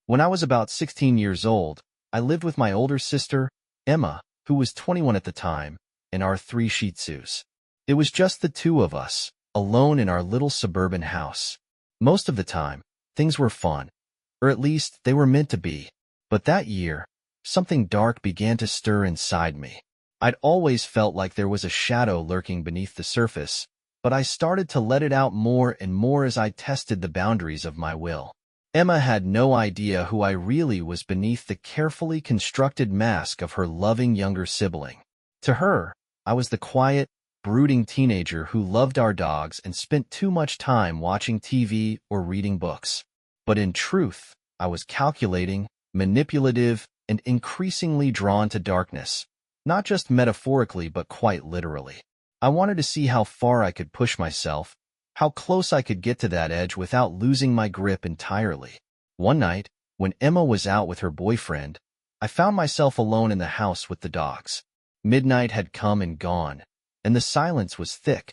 When I was about 16 years old, I lived with my older sister, Emma, who was 21 at the time, and our three Shih Tzus. It was just the two of us, alone in our little suburban house. Most of the time, things were fun, or at least they were meant to be. But that year, something dark began to stir inside me. I'd always felt like there was a shadow lurking beneath the surface, but I started to let it out more and more as I tested the boundaries of my will. Emma had no idea who I really was beneath the carefully constructed mask of her loving younger sibling. To her, I was the quiet, brooding teenager who loved our dogs and spent too much time watching TV or reading books. But in truth, I was calculating, manipulative, and increasingly drawn to darkness, not just metaphorically but quite literally. I wanted to see how far I could push myself, how close I could get to that edge without losing my grip entirely. One night, when Emma was out with her boyfriend, I found myself alone in the house with the dogs. Midnight had come and gone, and the silence was thick,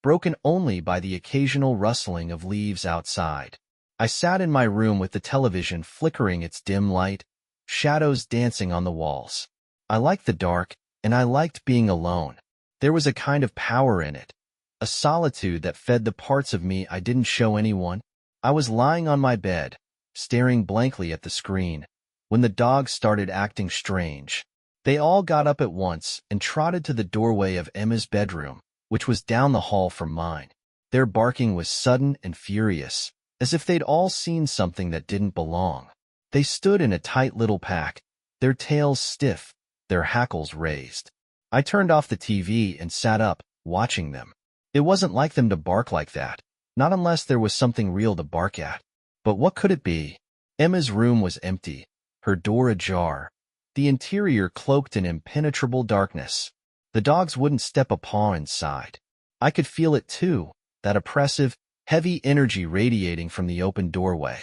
broken only by the occasional rustling of leaves outside. I sat in my room with the television flickering its dim light, shadows dancing on the walls. I liked the dark, and I liked being alone. There was a kind of power in it, a solitude that fed the parts of me I didn't show anyone. I was lying on my bed, staring blankly at the screen, when the dogs started acting strange. They all got up at once and trotted to the doorway of Emma's bedroom, which was down the hall from mine. Their barking was sudden and furious, as if they'd all seen something that didn't belong. They stood in a tight little pack, their tails stiff, their hackles raised. I turned off the TV and sat up, watching them. It wasn't like them to bark like that, not unless there was something real to bark at. But what could it be? Emma's room was empty, her door ajar, the interior cloaked in impenetrable darkness. The dogs wouldn't step a paw inside. I could feel it too, that oppressive, heavy energy radiating from the open doorway.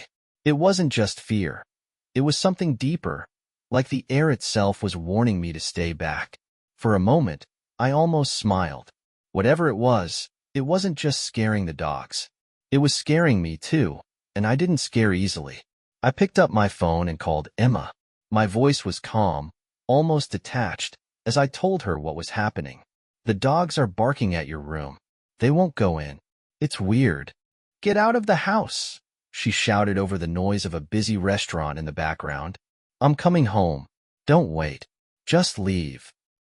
It wasn't just fear. It was something deeper, like the air itself was warning me to stay back. For a moment, I almost smiled. Whatever it wasn't just scaring the dogs. It was scaring me too, and I didn't scare easily. I picked up my phone and called Emma. My voice was calm, almost detached, as I told her what was happening. The dogs are barking at your room. They won't go in. It's weird. Get out of the house, she shouted over the noise of a busy restaurant in the background. I'm coming home. Don't wait. Just leave.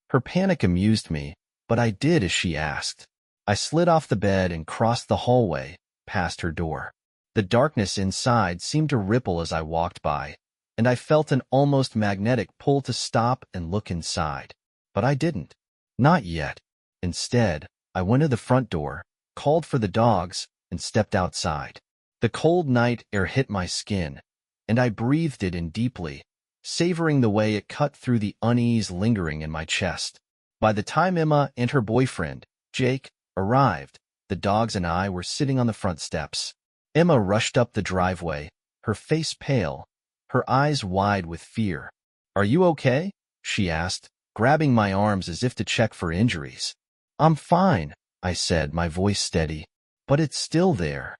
Her panic amused me, but I did as she asked. I slid off the bed and crossed the hallway, past her door. The darkness inside seemed to ripple as I walked by, and I felt an almost magnetic pull to stop and look inside. But I didn't. Not yet. Instead, I went to the front door, called for the dogs, and stepped outside. The cold night air hit my skin, and I breathed it in deeply, savoring the way it cut through the unease lingering in my chest. By the time Emma and her boyfriend, Jake, arrived, the dogs and I were sitting on the front steps. Emma rushed up the driveway, her face pale, her eyes wide with fear. "Are you okay?" she asked, grabbing my arms as if to check for injuries. "I'm fine," I said, my voice steady, "but it's still there."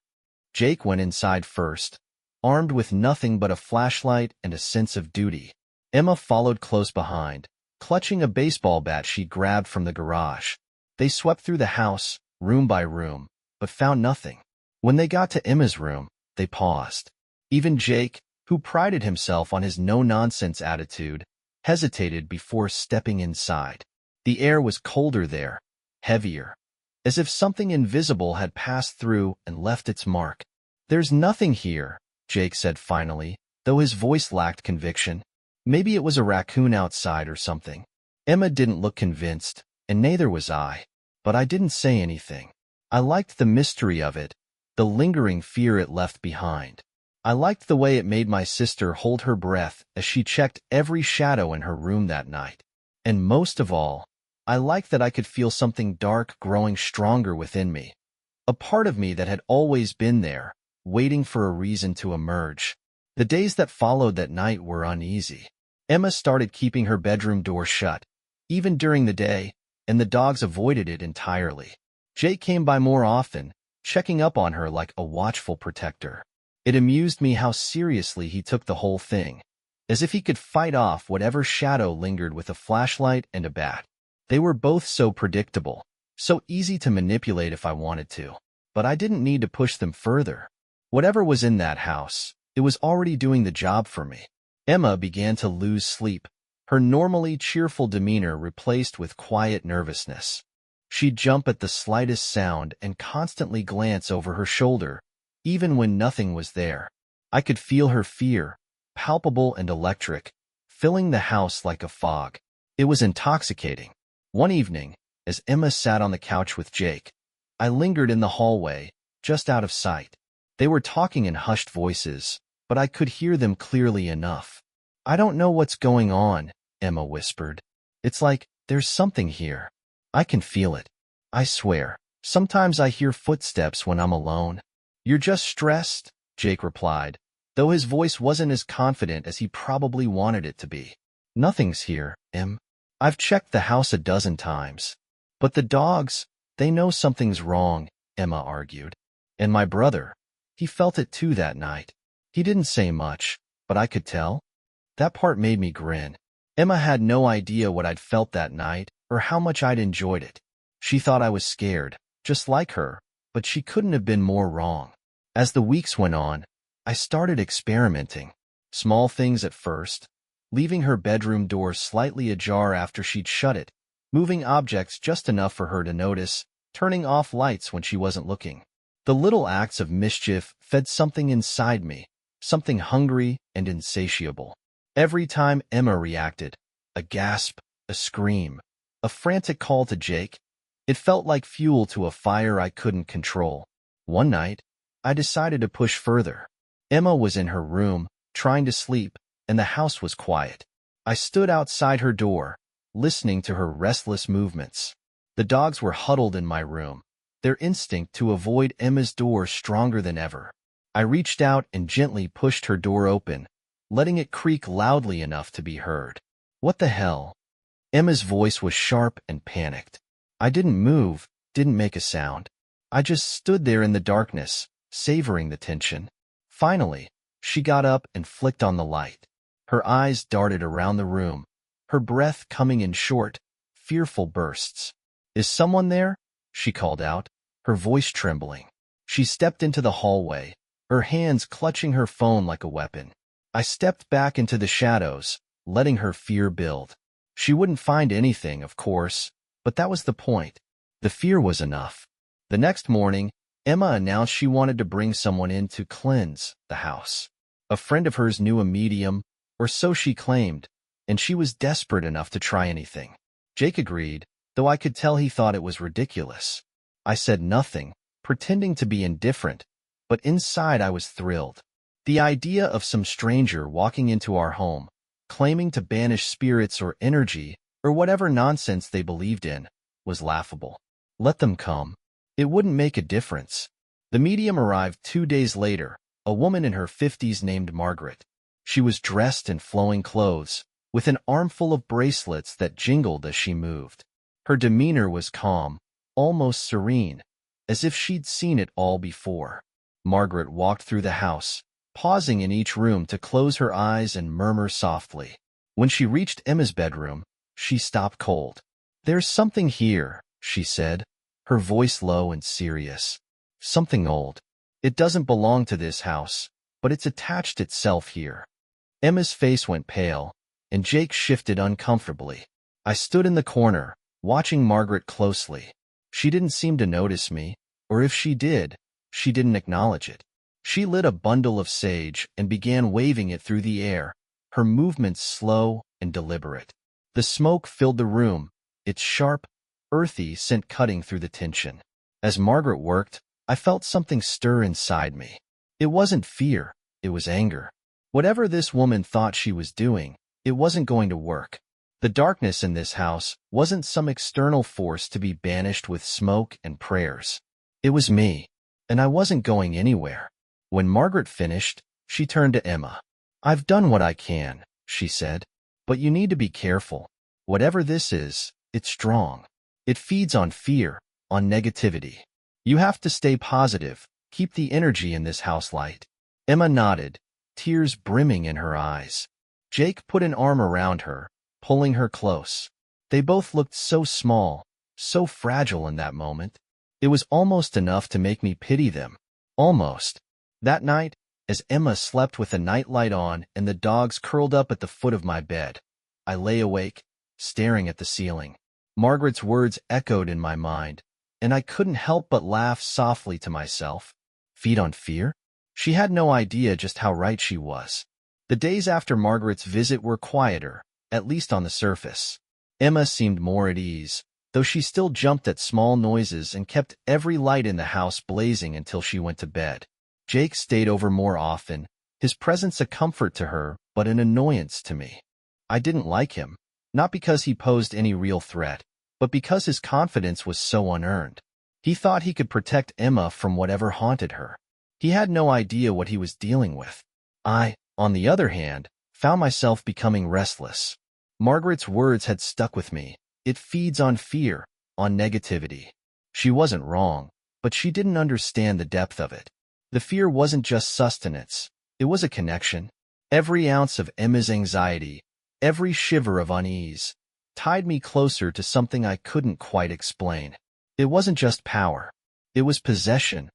Jake went inside first, armed with nothing but a flashlight and a sense of duty. Emma followed close behind, clutching a baseball bat she grabbed from the garage. They swept through the house, room by room, but found nothing. When they got to Emma's room, they paused. Even Jake, who prided himself on his no-nonsense attitude, hesitated before stepping inside. The air was colder there, heavier, as if something invisible had passed through and left its mark. "There's nothing here," Jake said finally, though his voice lacked conviction. Maybe it was a raccoon outside or something. Emma didn't look convinced, and neither was I. But I didn't say anything. I liked the mystery of it, the lingering fear it left behind. I liked the way it made my sister hold her breath as she checked every shadow in her room that night. And most of all, I liked that I could feel something dark growing stronger within me. A part of me that had always been there, waiting for a reason to emerge. The days that followed that night were uneasy. Emma started keeping her bedroom door shut, even during the day, and the dogs avoided it entirely. Jake came by more often, checking up on her like a watchful protector. It amused me how seriously he took the whole thing, as if he could fight off whatever shadow lingered with a flashlight and a bat. They were both so predictable, so easy to manipulate if I wanted to, but I didn't need to push them further. Whatever was in that house, it was already doing the job for me. Emma began to lose sleep, her normally cheerful demeanor replaced with quiet nervousness. She'd jump at the slightest sound and constantly glance over her shoulder, even when nothing was there. I could feel her fear, palpable and electric, filling the house like a fog. It was intoxicating. One evening, as Emma sat on the couch with Jake, I lingered in the hallway, just out of sight. They were talking in hushed voices, but I could hear them clearly enough. "I don't know what's going on," Emma whispered. "It's like there's something here. I can feel it. I swear. Sometimes I hear footsteps when I'm alone." "You're just stressed," Jake replied, though his voice wasn't as confident as he probably wanted it to be. "Nothing's here, Em. I've checked the house a dozen times. But the dogs, they know something's wrong," Emma argued. "And my brother, he felt it too that night. He didn't say much, but I could tell." That part made me grin. Emma had no idea what I'd felt that night or how much I'd enjoyed it. She thought I was scared, just like her, but she couldn't have been more wrong. As the weeks went on, I started experimenting. Small things at first, leaving her bedroom door slightly ajar after she'd shut it, moving objects just enough for her to notice, turning off lights when she wasn't looking. The little acts of mischief fed something inside me, something hungry and insatiable. Every time Emma reacted, a gasp, a scream, a frantic call to Jake, it felt like fuel to a fire I couldn't control. One night, I decided to push further. Emma was in her room, trying to sleep, and the house was quiet. I stood outside her door, listening to her restless movements. The dogs were huddled in my room, their instinct to avoid Emma's door stronger than ever. I reached out and gently pushed her door open, letting it creak loudly enough to be heard. "What the hell?" Emma's voice was sharp and panicked. I didn't move, didn't make a sound. I just stood there in the darkness, savoring the tension. Finally, she got up and flicked on the light. Her eyes darted around the room, her breath coming in short, fearful bursts. "Is someone there?" she called out, her voice trembling. She stepped into the hallway, her hands clutching her phone like a weapon. I stepped back into the shadows, letting her fear build. She wouldn't find anything, of course, but that was the point. The fear was enough. The next morning, Emma announced she wanted to bring someone in to cleanse the house. A friend of hers knew a medium, or so she claimed, and she was desperate enough to try anything. Jake agreed, though I could tell he thought it was ridiculous. I said nothing, pretending to be indifferent, but inside I was thrilled. The idea of some stranger walking into our home, claiming to banish spirits or energy, or whatever nonsense they believed in, was laughable. Let them come. It wouldn't make a difference. The medium arrived 2 days later, a woman in her 50s named Margaret. She was dressed in flowing clothes, with an armful of bracelets that jingled as she moved. Her demeanor was calm, almost serene, as if she'd seen it all before. Margaret walked through the house, pausing in each room to close her eyes and murmur softly. When she reached Emma's bedroom, she stopped cold. "There's something here," she said, her voice low and serious. "Something old. It doesn't belong to this house, but it's attached itself here." Emma's face went pale, and Jake shifted uncomfortably. I stood in the corner, watching Margaret closely. She didn't seem to notice me, or if she did, she didn't acknowledge it. She lit a bundle of sage and began waving it through the air, her movements slow and deliberate. The smoke filled the room, its sharp, earthy scent cutting through the tension. As Margaret worked, I felt something stir inside me. It wasn't fear, it was anger. Whatever this woman thought she was doing, it wasn't going to work. The darkness in this house wasn't some external force to be banished with smoke and prayers. It was me, and I wasn't going anywhere. When Margaret finished, she turned to Emma. "I've done what I can," she said, "but you need to be careful. Whatever this is, it's strong. It feeds on fear, on negativity. You have to stay positive, keep the energy in this house light." Emma nodded, tears brimming in her eyes. Jake put an arm around her, pulling her close. They both looked so small, so fragile in that moment. It was almost enough to make me pity them. Almost. That night, as Emma slept with the nightlight on and the dogs curled up at the foot of my bed, I lay awake, staring at the ceiling. Margaret's words echoed in my mind, and I couldn't help but laugh softly to myself. Feed on fear? She had no idea just how right she was. The days after Margaret's visit were quieter, at least on the surface. Emma seemed more at ease, though she still jumped at small noises and kept every light in the house blazing until she went to bed. Jake stayed over more often, his presence a comfort to her, but an annoyance to me. I didn't like him, not because he posed any real threat, but because his confidence was so unearned. He thought he could protect Emma from whatever haunted her. He had no idea what he was dealing with. I, on the other hand, found myself becoming restless. Margaret's words had stuck with me. It feeds on fear, on negativity. She wasn't wrong, but she didn't understand the depth of it. The fear wasn't just sustenance, it was a connection. Every ounce of Emma's anxiety, every shiver of unease, tied me closer to something I couldn't quite explain. It wasn't just power. It was possession.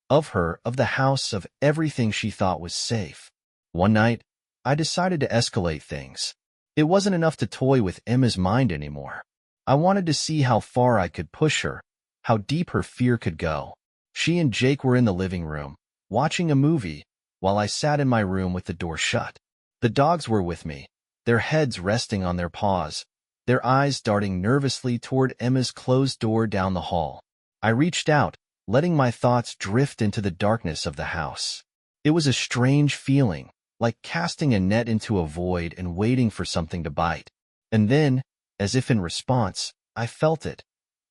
Of her, of the house, of everything she thought was safe. One night, I decided to escalate things. It wasn't enough to toy with Emma's mind anymore. I wanted to see how far I could push her, how deep her fear could go. She and Jake were in the living room, watching a movie, while I sat in my room with the door shut. The dogs were with me, their heads resting on their paws, their eyes darting nervously toward Emma's closed door down the hall. I reached out, letting my thoughts drift into the darkness of the house. It was a strange feeling, like casting a net into a void and waiting for something to bite. And then, as if in response, I felt it.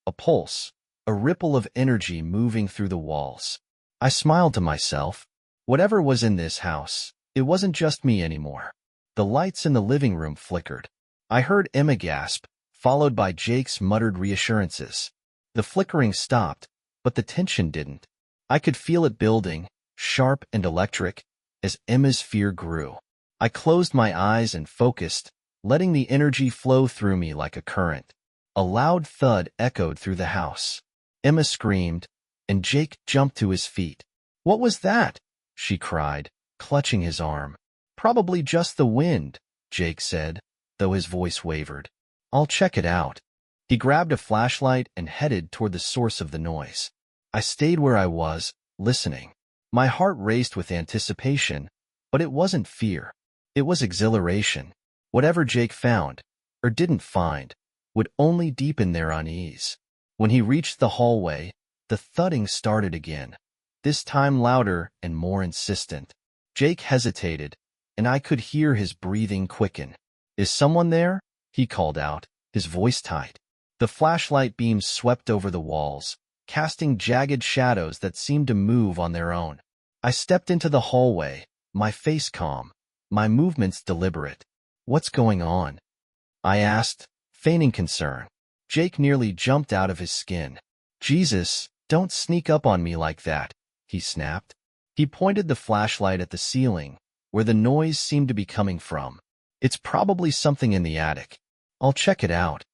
A pulse, a ripple of energy moving through the walls. I smiled to myself. Whatever was in this house, it wasn't just me anymore. The lights in the living room flickered. I heard Emma gasp, followed by Jake's muttered reassurances. The flickering stopped, but the tension didn't. I could feel it building, sharp and electric, as Emma's fear grew. I closed my eyes and focused, letting the energy flow through me like a current. A loud thud echoed through the house. Emma screamed, and Jake jumped to his feet. "What was that?" she cried, clutching his arm. "Probably just the wind," Jake said, though his voice wavered. "I'll check it out." He grabbed a flashlight and headed toward the source of the noise. I stayed where I was, listening. My heart raced with anticipation, but it wasn't fear. It was exhilaration. Whatever Jake found, or didn't find, would only deepen their unease. When he reached the hallway, the thudding started again, this time louder and more insistent. Jake hesitated, and I could hear his breathing quicken. "Is someone there?" he called out, his voice tight. The flashlight beams swept over the walls, casting jagged shadows that seemed to move on their own. I stepped into the hallway, my face calm, my movements deliberate. "What's going on?" I asked, feigning concern. Jake nearly jumped out of his skin. "Jesus, don't sneak up on me like that," he snapped. He pointed the flashlight at the ceiling, where the noise seemed to be coming from. "It's probably something in the attic. I'll check it out."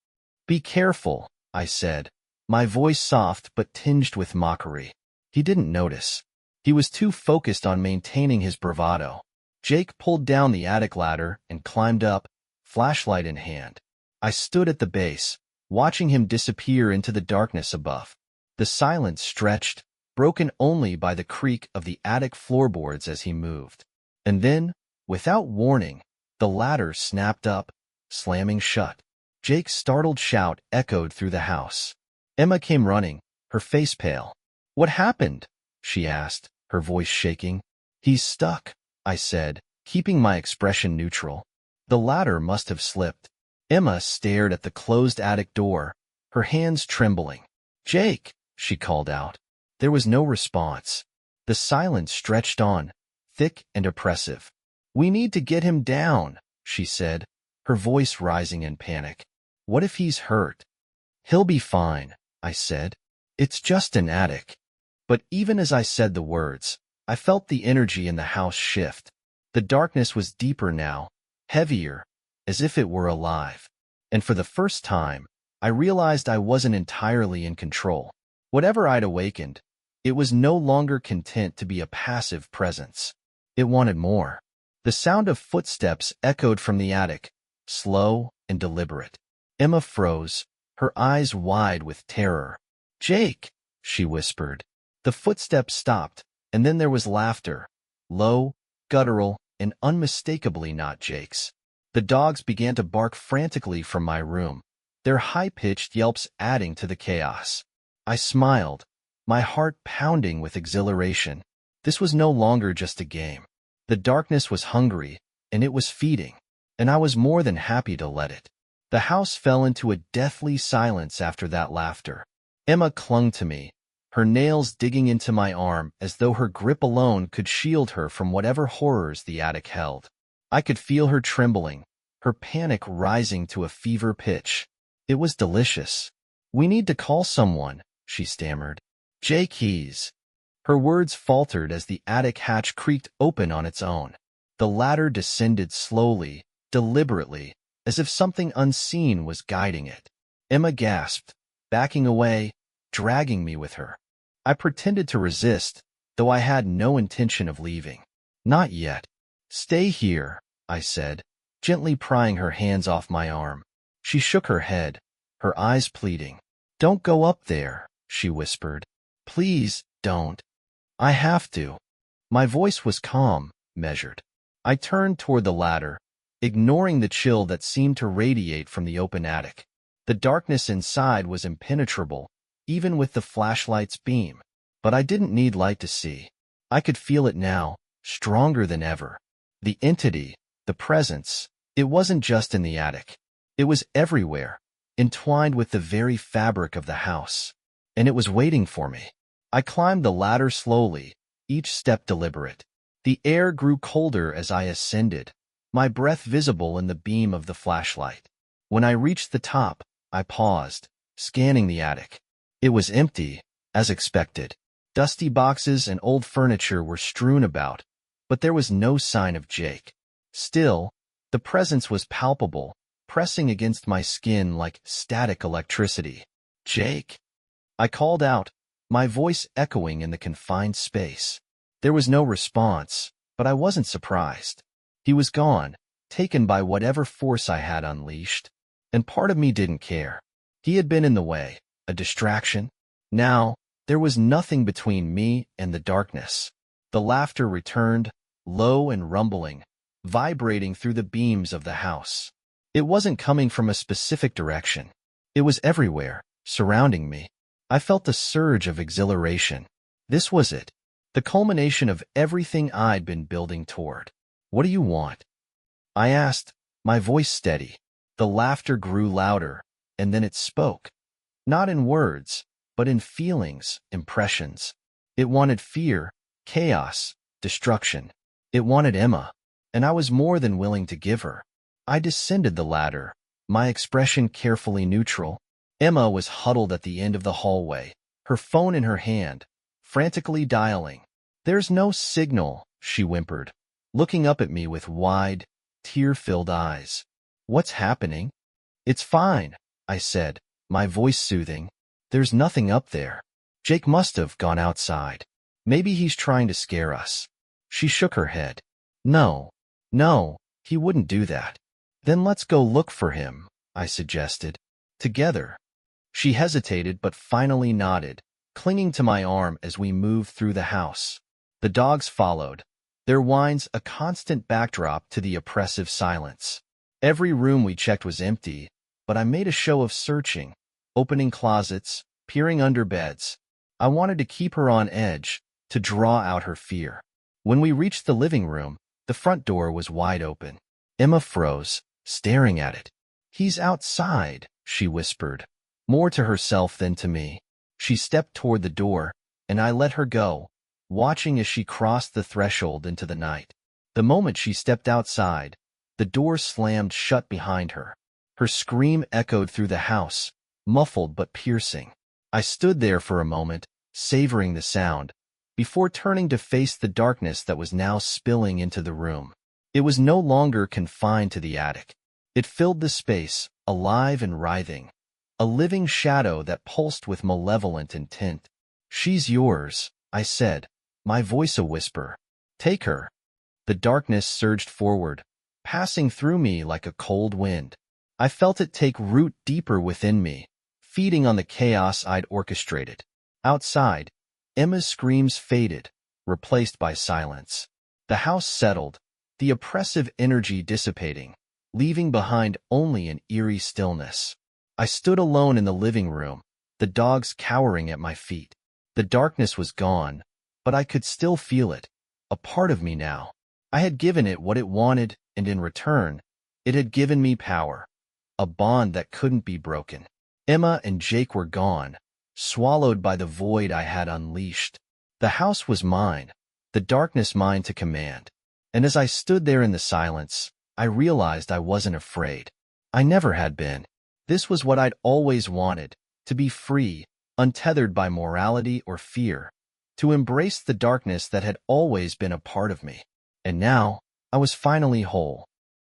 "Be careful," I said, my voice soft but tinged with mockery. He didn't notice. He was too focused on maintaining his bravado. Jake pulled down the attic ladder and climbed up, flashlight in hand. I stood at the base, watching him disappear into the darkness above. The silence stretched, broken only by the creak of the attic floorboards as he moved. And then, without warning, the ladder snapped up, slamming shut. Jake's startled shout echoed through the house. Emma came running, her face pale. "What happened?" she asked, her voice shaking. "He's stuck," I said, keeping my expression neutral. "The ladder must have slipped." Emma stared at the closed attic door, her hands trembling. "Jake," she called out. There was no response. The silence stretched on, thick and oppressive. "We need to get him down," she said, her voice rising in panic. "What if he's hurt?" "He'll be fine," I said. "It's just an attic." But even as I said the words, I felt the energy in the house shift. The darkness was deeper now, heavier, as if it were alive. And for the first time, I realized I wasn't entirely in control. Whatever I'd awakened, it was no longer content to be a passive presence. It wanted more. The sound of footsteps echoed from the attic, slow and deliberate. Emma froze, her eyes wide with terror. "Jake," she whispered. The footsteps stopped, and then there was laughter, low, guttural, and unmistakably not Jake's. The dogs began to bark frantically from my room, their high-pitched yelps adding to the chaos. I smiled, my heart pounding with exhilaration. This was no longer just a game. The darkness was hungry, and it was feeding, and I was more than happy to let it. The house fell into a deathly silence after that laughter. Emma clung to me, her nails digging into my arm as though her grip alone could shield her from whatever horrors the attic held. I could feel her trembling, her panic rising to a fever pitch. It was delicious. "We need to call someone," she stammered. "Jake, he's—" Her words faltered as the attic hatch creaked open on its own. The ladder descended slowly, deliberately, as if something unseen was guiding it. Emma gasped, backing away, dragging me with her. I pretended to resist, though I had no intention of leaving. "Not yet. Stay here," I said, gently prying her hands off my arm. She shook her head, her eyes pleading. "Don't go up there," she whispered. "Please, don't. I have to." My voice was calm, measured. I turned toward the ladder, ignoring the chill that seemed to radiate from the open attic. The darkness inside was impenetrable, even with the flashlight's beam. But I didn't need light to see. I could feel it now, stronger than ever. The entity, the presence, it wasn't just in the attic. It was everywhere, entwined with the very fabric of the house. And it was waiting for me. I climbed the ladder slowly, each step deliberate. The air grew colder as I ascended, my breath visible in the beam of the flashlight. When I reached the top, I paused, scanning the attic. It was empty, as expected. Dusty boxes and old furniture were strewn about, but there was no sign of Jake. Still, the presence was palpable, pressing against my skin like static electricity. "Jake?" I called out, my voice echoing in the confined space. There was no response, but I wasn't surprised. He was gone, taken by whatever force I had unleashed. And part of me didn't care. He had been in the way, a distraction. Now, there was nothing between me and the darkness. The laughter returned, low and rumbling, vibrating through the beams of the house. It wasn't coming from a specific direction. It was everywhere, surrounding me. I felt a surge of exhilaration. This was it, the culmination of everything I'd been building toward. "What do you want?" I asked, my voice steady. The laughter grew louder, and then it spoke. Not in words, but in feelings, impressions. It wanted fear, chaos, destruction. It wanted Emma, and I was more than willing to give her. I descended the ladder, my expression carefully neutral. Emma was huddled at the end of the hallway, her phone in her hand, frantically dialing. "There's no signal," she whimpered, looking up at me with wide, tear-filled eyes. "What's happening?" "It's fine," I said, my voice soothing. "There's nothing up there. Jake must have gone outside. Maybe he's trying to scare us." She shook her head. No, he wouldn't do that." "Then let's go look for him," I suggested. "Together." She hesitated but finally nodded, clinging to my arm as we moved through the house. The dogs followed, their whines a constant backdrop to the oppressive silence. Every room we checked was empty, but I made a show of searching, opening closets, peering under beds. I wanted to keep her on edge, to draw out her fear. When we reached the living room, the front door was wide open. Emma froze, staring at it. "He's outside," she whispered, more to herself than to me. She stepped toward the door, and I let her go, watching as she crossed the threshold into the night. The moment she stepped outside, the door slammed shut behind her. Her scream echoed through the house, muffled but piercing. I stood there for a moment, savoring the sound, before turning to face the darkness that was now spilling into the room. It was no longer confined to the attic. It filled the space, alive and writhing, a living shadow that pulsed with malevolent intent. "She's yours," I said, my voice a whisper. "Take her." The darkness surged forward, passing through me like a cold wind. I felt it take root deeper within me, feeding on the chaos I'd orchestrated. Outside, Emma's screams faded, replaced by silence. The house settled, the oppressive energy dissipating, leaving behind only an eerie stillness. I stood alone in the living room, the dogs cowering at my feet. The darkness was gone, but I could still feel it, a part of me now. I had given it what it wanted, and in return, it had given me power, a bond that couldn't be broken. Emma and Jake were gone, swallowed by the void I had unleashed. The house was mine, the darkness mine to command. And as I stood there in the silence, I realized I wasn't afraid. I never had been. This was what I'd always wanted, to be free, untethered by morality or fear, to embrace the darkness that had always been a part of me. And now, I was finally whole.